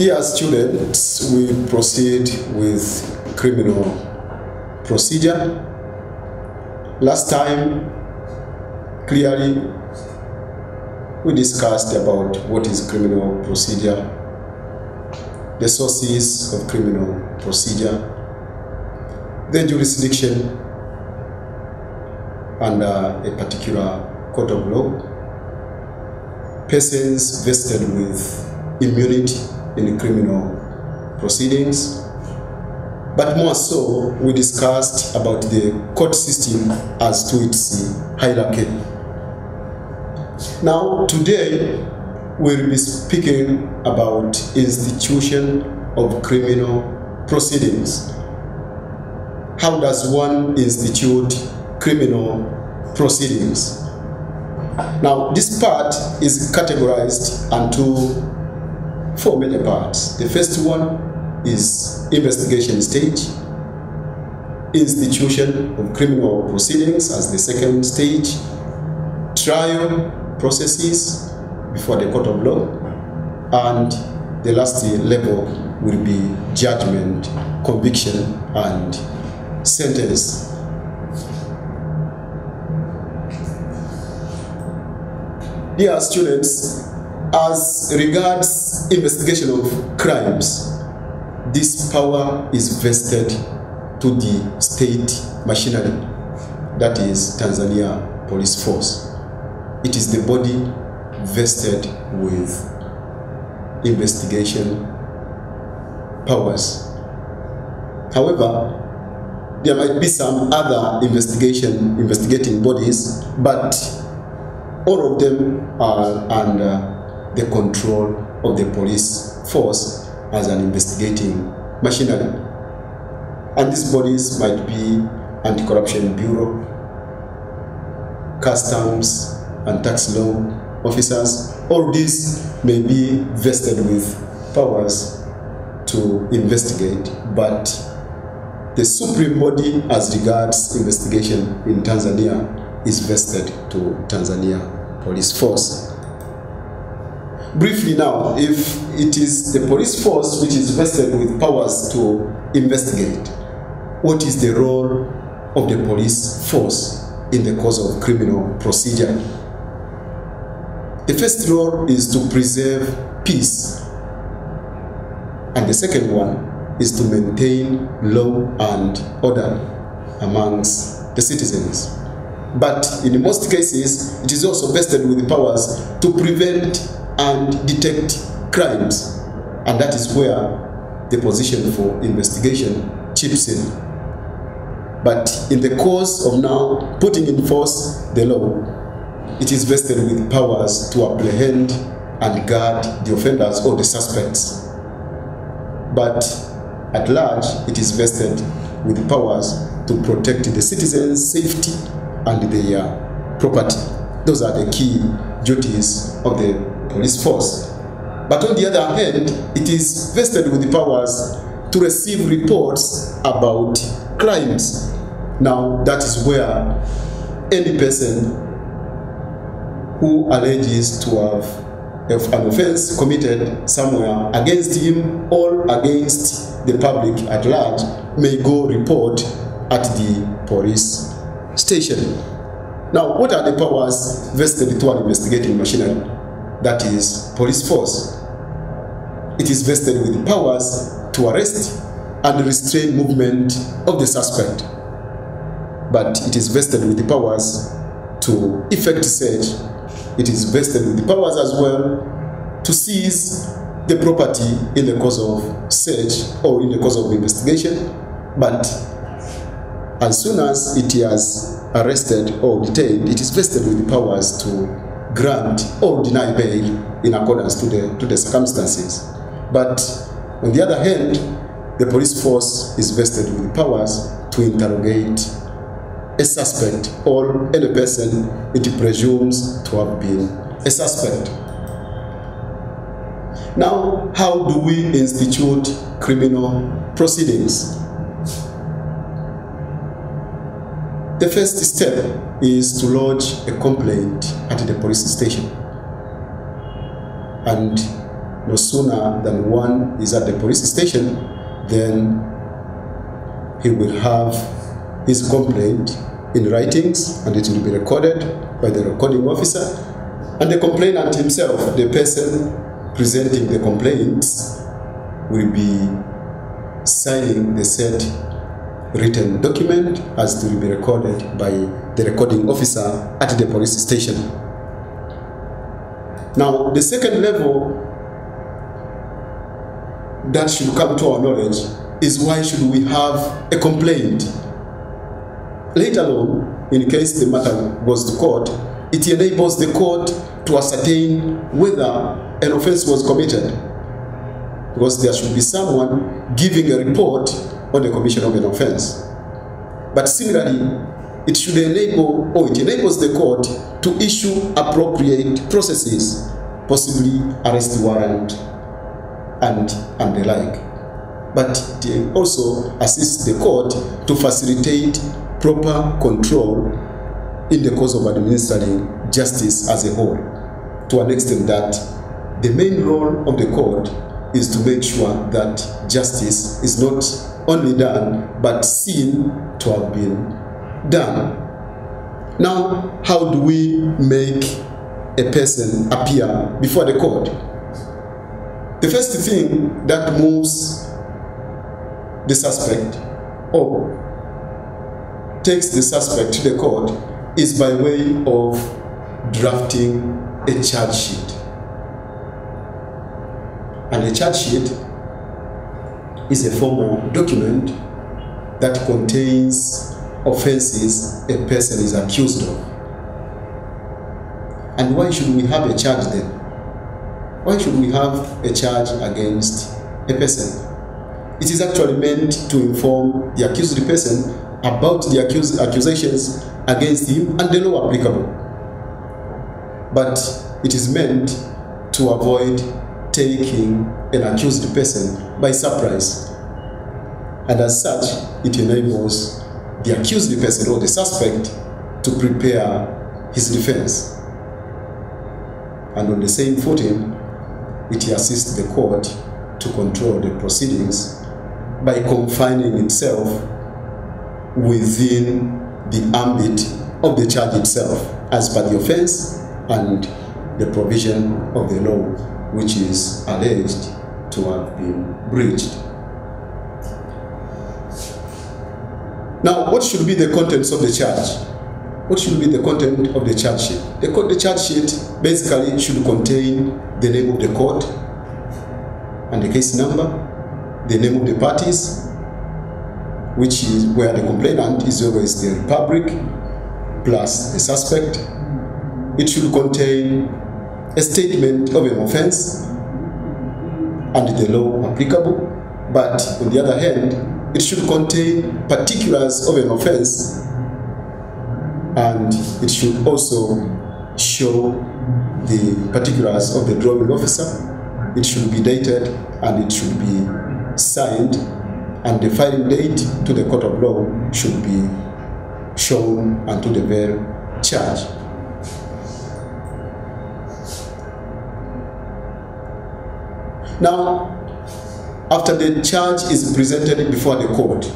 Dear students, we proceed with criminal procedure. Last time, clearly, we discussed about what is criminal procedure, the sources of criminal procedure, the jurisdiction under a particular court of law, persons vested with immunity in criminal proceedings, but more so, we discussed about the court system as to its hierarchy. Now, today, we'll be speaking about institution of criminal proceedings. How does one institute criminal proceedings? Now, this part is categorized into four major parts. The first one is investigation stage, institution of criminal proceedings as the second stage, trial processes before the court of law, and the last level will be judgment, conviction, and sentence. Dear students, as regards investigation of crimes, this power is vested to the state machinery, that is Tanzania Police Force. It is the body vested with investigation powers. However, there might be some other investigating bodies, but all of them are under the control of the police force as an investigating machinery. And these bodies might be Anti-Corruption Bureau, Customs and Tax Law officers. All these may be vested with powers to investigate, but the supreme body as regards investigation in Tanzania is vested to Tanzania Police Force. Briefly now, if it is the police force which is vested with powers to investigate, what is the role of the police force in the course of criminal procedure? The first role is to preserve peace, and the second one is to maintain law and order amongst the citizens. But in most cases, it is also vested with powers to prevent and detect crimes, and that is where the position for investigation chips in. But in the course of now putting in force the law, it is vested with powers to apprehend and guard the offenders or the suspects. But at large, it is vested with powers to protect the citizens' safety and their property. Those are the key duties of the police force. But on the other hand, it is vested with the powers to receive reports about crimes. Now, that is where any person who alleges to have an offense committed somewhere against him or against the public at large may go report at the police station. Now, what are the powers vested to an investigating machinery? That is police force. It is vested with powers to arrest and restrain movement of the suspect. But it is vested with the powers to effect search. It is vested with the powers as well to seize the property in the course of search or in the course of investigation. But as soon as it has arrested or detained, it is vested with the powers to grant or deny bail in accordance to the circumstances. But on the other hand, the police force is vested with powers to interrogate a suspect or any person it presumes to have been a suspect. Now, how do we institute criminal proceedings? The first step is to lodge a complaint at the police station. And no sooner than one is at the police station, then he will have his complaint in writings, and it will be recorded by the recording officer, and the complainant himself, the person presenting the complaints, will be signing the said written document as to be recorded by the recording officer at the police station. Now, the second level that should come to our knowledge is, why should we have a complaint? Later on, in case the matter goes to court, it enables the court to ascertain whether an offense was committed, because there should be someone giving a report on the commission of an offense. But similarly, it should enable, or it enables the court to issue appropriate processes, possibly arrest warrant and the like. But it also assists the court to facilitate proper control in the course of administering justice as a whole, to an extent that the main role of the court is to make sure that justice is not only done, but seen to have been done. Now, how do we make a person appear before the court? The first thing that moves the suspect or takes the suspect to the court is by way of drafting a charge sheet. And a charge sheet is a formal document that contains offenses a person is accused of. And why should we have a charge then? Why should we have a charge against a person? It is actually meant to inform the accused person about the accusations against him and the law applicable. But it is meant to avoid taking an accused person by surprise. And as such, it enables the accused person or the suspect to prepare his defense. And on the same footing, it assists the court to control the proceedings by confining itself within the ambit of the charge itself, as per the offense and the provision of the law which is alleged to have been breached. Now, what should be the contents of the charge? What should be the content of the charge sheet? The charge sheet basically should contain the name of the court and the case number, the name of the parties, which is where the complainant is always the Republic plus the suspect. It should contain a statement of an offense and the law applicable, but on the other hand, it should contain particulars of an offense, and it should also show the particulars of the drawing officer. It should be dated and it should be signed, and the filing date to the court of law should be shown unto the very charge. Now, after the charge is presented before the court,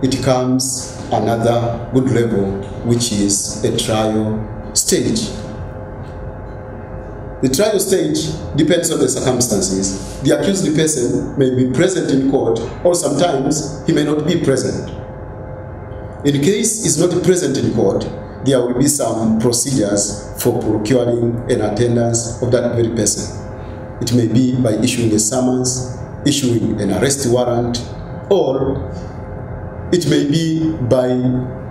it comes another good level, which is a trial stage. The trial stage depends on the circumstances. The accused person may be present in court, or sometimes he may not be present. In case he's not present in court, there will be some procedures for procuring an attendance of that very person. It may be by issuing a summons, issuing an arrest warrant, or it may be by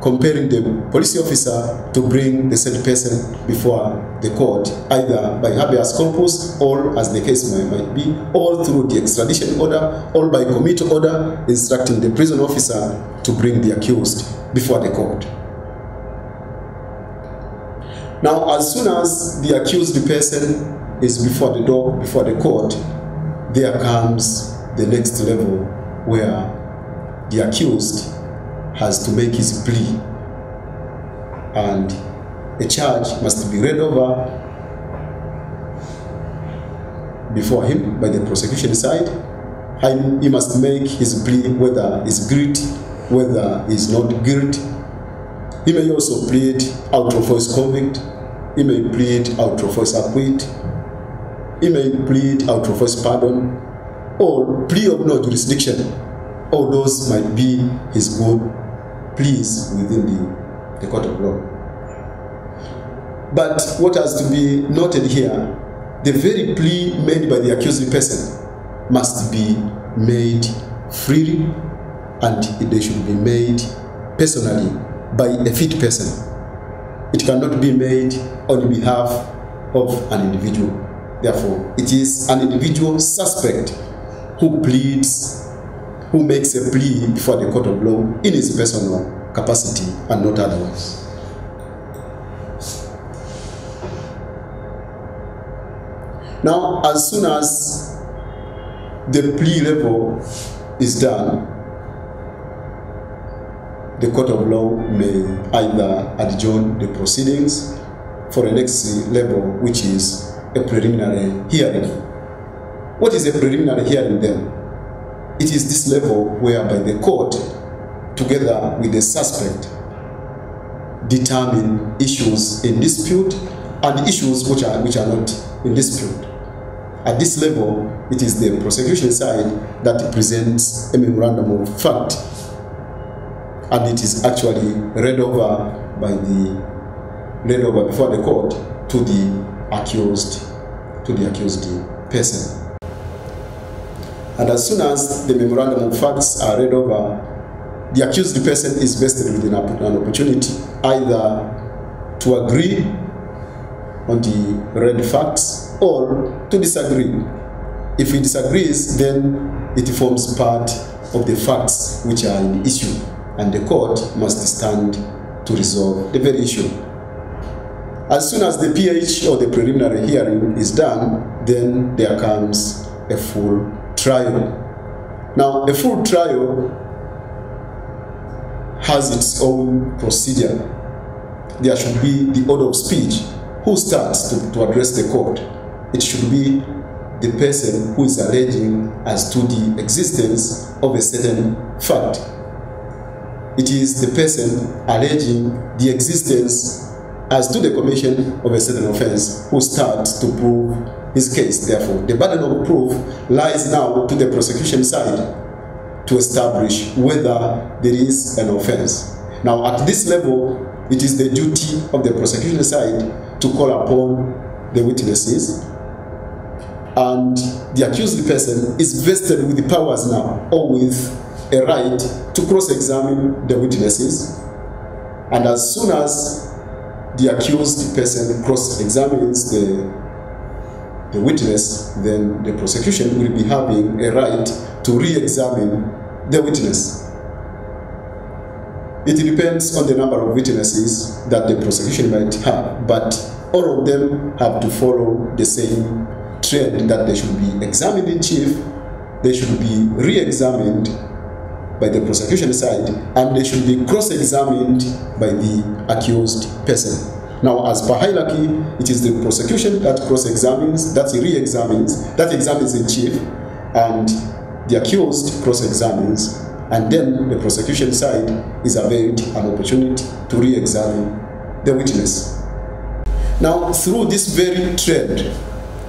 compelling the police officer to bring the said person before the court, either by habeas corpus, or as the case might be, or through the extradition order, or by committal order instructing the prison officer to bring the accused before the court. Now, as soon as the accused person is before the door, before the court, there comes the next level where the accused has to make his plea, and a charge must be read over before him by the prosecution side. He must make his plea whether he's guilty, whether he's not guilty. He may also plead out of his convict. He may plead out of his acquit. He may plead out of his pardon, or plea of no jurisdiction. All those might be his good pleas within the court of law. But what has to be noted here, the very plea made by the accused person must be made freely, and they should be made personally by a fit person. It cannot be made on behalf of an individual. Therefore, it is an individual suspect who pleads, who makes a plea before the court of law in his personal capacity and not otherwise. Now, as soon as the plea level is done, the court of law may either adjourn the proceedings for the next level, which is a preliminary hearing. What is a preliminary hearing then? It is this level whereby the court, together with the suspect, determine issues in dispute and issues which are not in dispute. At this level, it is the prosecution side that presents a memorandum of fact, and it is actually read over before the court to the accused person. And as soon as the memorandum of facts are read over, the accused person is vested with an opportunity either to agree on the read facts or to disagree. If he disagrees, then it forms part of the facts which are in issue, and the court must stand to resolve the very issue. As soon as the PH or the preliminary hearing is done, then there comes a full trial. Now, a full trial has its own procedure. There should be the order of speech. Who starts to address the court? It should be the person who is alleging as to the existence of a certain fact. It is the person alleging the existence as to the commission of a certain offense who starts to prove his case. Therefore, the burden of proof lies now to the prosecution side to establish whether there is an offense. Now, at this level, it is the duty of the prosecution side to call upon the witnesses, and the accused person is vested with the powers now, or with a right to cross-examine the witnesses. And as soon as the accused person cross-examines the witness, then the prosecution will be having a right to re-examine the witness. It depends on the number of witnesses that the prosecution might have, but all of them have to follow the same trend, that they should be examined in chief, they should be re-examined by the prosecution side, and they should be cross-examined by the accused person. Now, as per hierarchy, it is the prosecution that cross-examines, that re-examines, that examines in chief, and the accused cross-examines, and then the prosecution side is availed an opportunity to re-examine the witness. Now, through this very trend,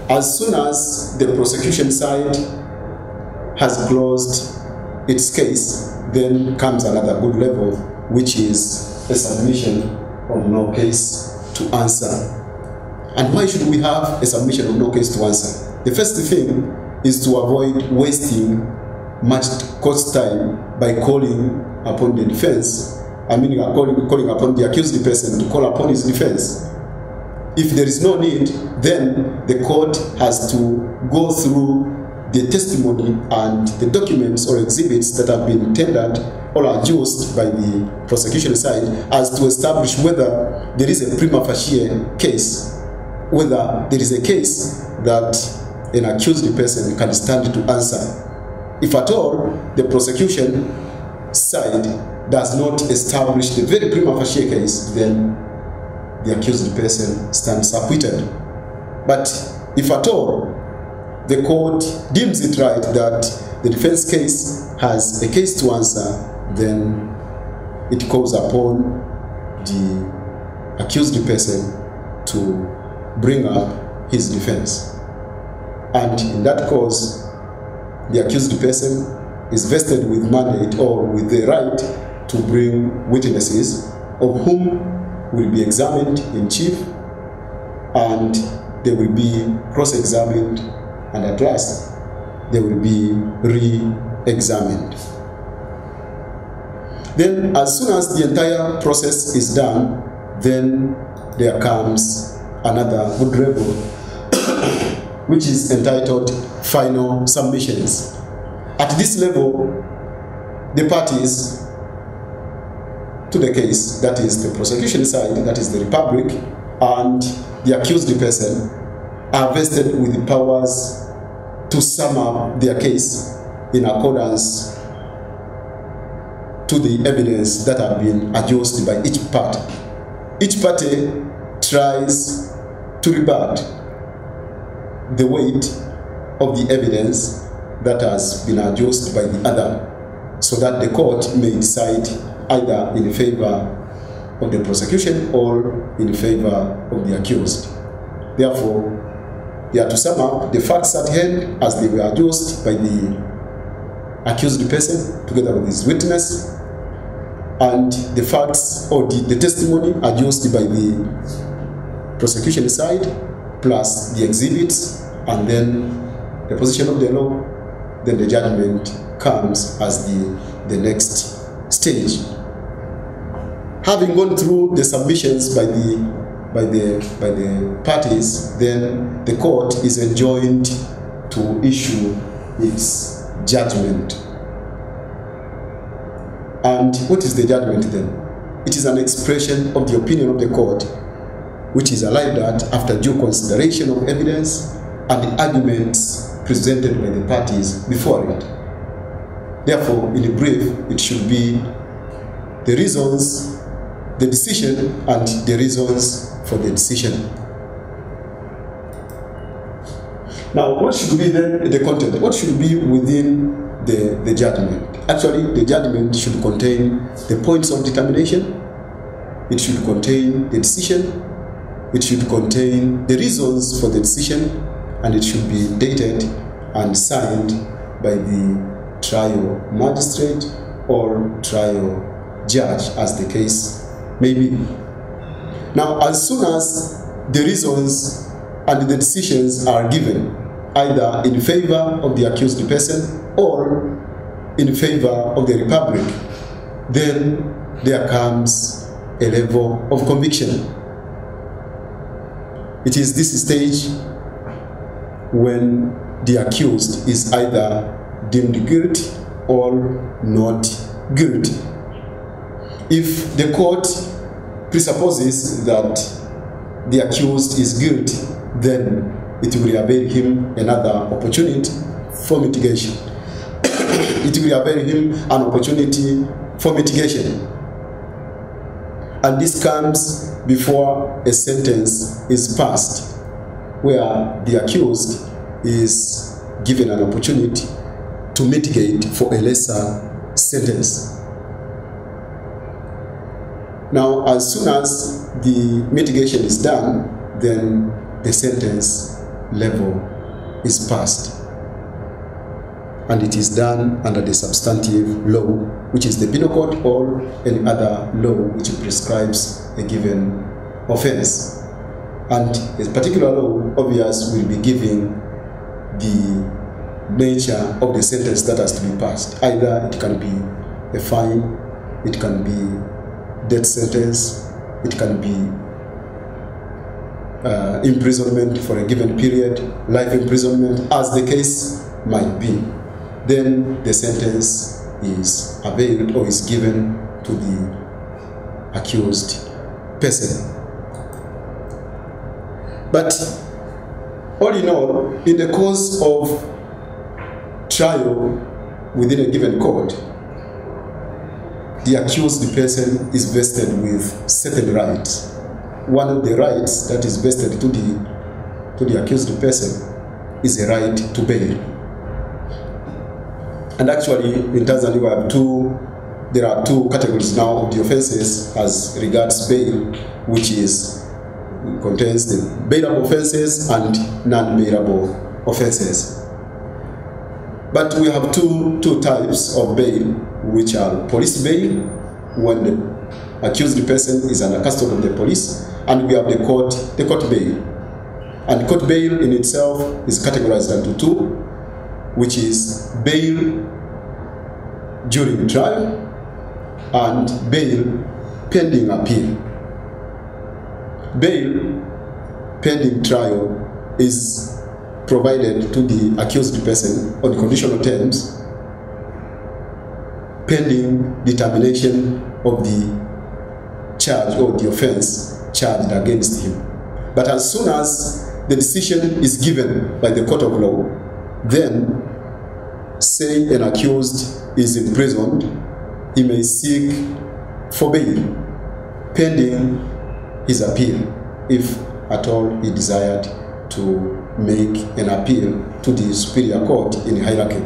as soon as the prosecution side has closed its case, then comes another good level, which is a submission of no case to answer. And why should we have a submission of no case to answer? The first thing is to avoid wasting much court time by calling upon the defense, calling upon the accused person to call upon his defense. If there is no need, then the court has to go through the testimony and the documents or exhibits that have been tendered or adduced by the prosecution side, as to establish whether there is a prima facie case, whether there is a case that an accused person can stand to answer. If at all the prosecution side does not establish the very prima facie case, then the accused person stands acquitted. But if at all the court deems it right that the defense case has a case to answer, then it calls upon the accused person to bring up his defense. And in that cause, the accused person is vested with mandate or with the right to bring witnesses, of whom will be examined in chief, and they will be cross-examined, and at last they will be re-examined. Then as soon as the entire process is done, then there comes another good level which is entitled final submissions. At this level, the parties to the case, that is the prosecution side, that is the Republic, and the accused person, are vested with the powers to sum up their case in accordance to the evidence that have been adduced by each party. Each party tries to rebut the weight of the evidence that has been adduced by the other, so that the court may decide either in favor of the prosecution or in favor of the accused. Therefore, they are to sum up the facts at hand as they were adduced by the accused person together with his witness, and the facts or the testimony adduced by the prosecution side plus the exhibits, and then the position of the law. Then the judgment comes as the next stage. Having gone through the submissions by the parties, then the court is enjoined to issue its judgment. And what is the judgment then? It is an expression of the opinion of the court, which is arrived at after due consideration of evidence and the arguments presented by the parties before it. Therefore, in a brief, it should be the reasons, the decision, and the reasons for the decision. Now, what should be then the content? What should be within the judgment? Actually, the judgment should contain the points of determination, it should contain the decision, it should contain the reasons for the decision, and it should be dated and signed by the trial magistrate or trial judge, as the case may be. Now, as soon as the reasons and the decisions are given, either in favor of the accused person or in favor of the Republic, then there comes a level of conviction. It is this stage when the accused is either deemed guilty or not guilty. If the court presupposes that the accused is guilty, then it will avail him another opportunity for mitigation. It will avail him an opportunity for mitigation. And this comes before a sentence is passed, where the accused is given an opportunity to mitigate for a lesser sentence. Now, as soon as the mitigation is done, then the sentence level is passed. And it is done under the substantive law, which is the penal code or any other law which prescribes a given offense. And a particular law, obvious, will be giving the nature of the sentence that has to be passed. Either it can be a fine, it can be death sentence, it can be imprisonment for a given period, life imprisonment, as the case might be. Then the sentence is availed or is given to the accused person. But all in all, in the course of trial within a given court, the accused person is vested with certain rights. One of the rights that is vested to the accused person is a right to bail. And actually, in Tanzania, there are two categories now of the offenses as regards bail, which contains the bailable offenses and non-bailable offenses. But we have two types of bail, which are police bail, when the accused person is under custody of the police, and we have the court bail. And court bail in itself is categorized into two, which is bail during trial and bail pending appeal. Bail pending trial is provided to the accused person on conditional terms pending determination of the charge or the offense charged against him. But as soon as the decision is given by the court of law, then, say an accused is imprisoned, he may seek for bail pending his appeal, if at all he desired to make an appeal to the superior court in hierarchy.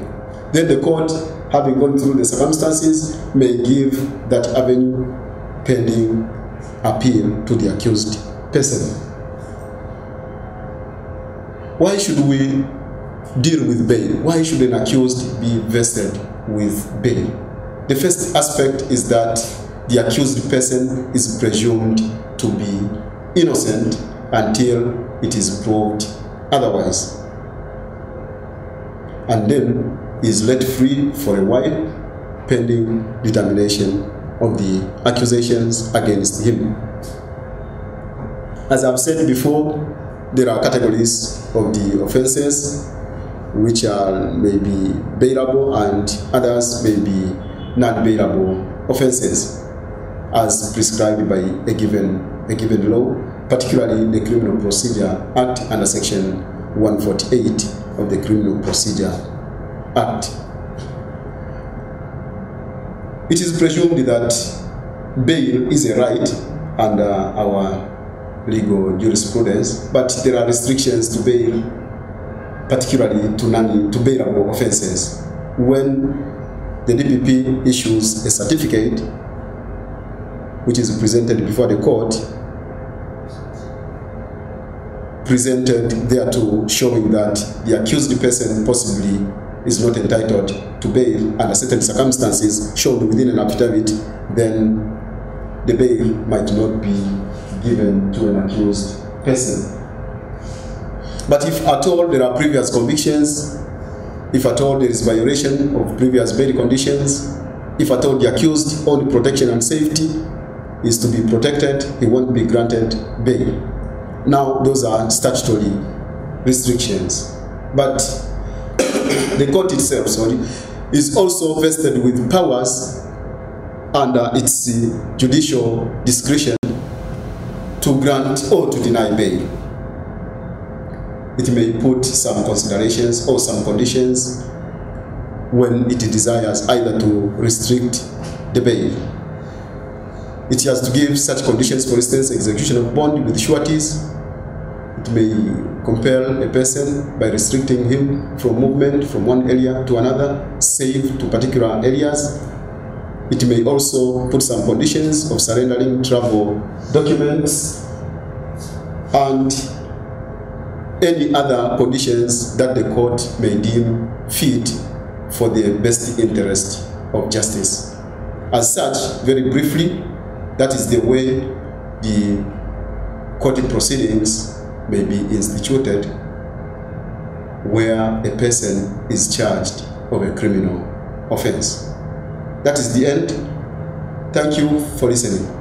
Then the court, having gone through the circumstances, may give that avenue pending appeal to the accused person. Why should we deal with bail? Why should an accused be vested with bail? The first aspect is that the accused person is presumed to be innocent until it is proved otherwise, and then is let free for a while pending determination of the accusations against him. As I've said before, there are categories of the offenses which are maybe bailable and others may be non-bailable offenses as prescribed by a given law, particularly the Criminal Procedure Act under Section 148 of the Criminal Procedure Act. It is presumed that bail is a right under our legal jurisprudence, but there are restrictions to bail, particularly to bailable offenses. When the DPP issues a certificate which is presented before the court, presented thereto showing that the accused person possibly is not entitled to bail under certain circumstances shown within an affidavit, then the bail might not be given to an accused person. But if at all there are previous convictions, if at all there is violation of previous bail conditions, if at all the accused own protection and safety is to be protected, he won't be granted bail. Now, those are statutory restrictions. But the court itself, is also vested with powers under its judicial discretion to grant or to deny bail. It may put some considerations or some conditions when it desires either to restrict the bail. It has to give such conditions, for instance, execution of bond with sureties. It may compel a person by restricting him from movement from one area to another, save to particular areas. It may also put some conditions of surrendering travel documents and any other conditions that the court may deem fit for the best interest of justice. As such, very briefly, that is the way the court proceedings may be instituted where a person is charged of a criminal offense. That is the end. Thank you for listening.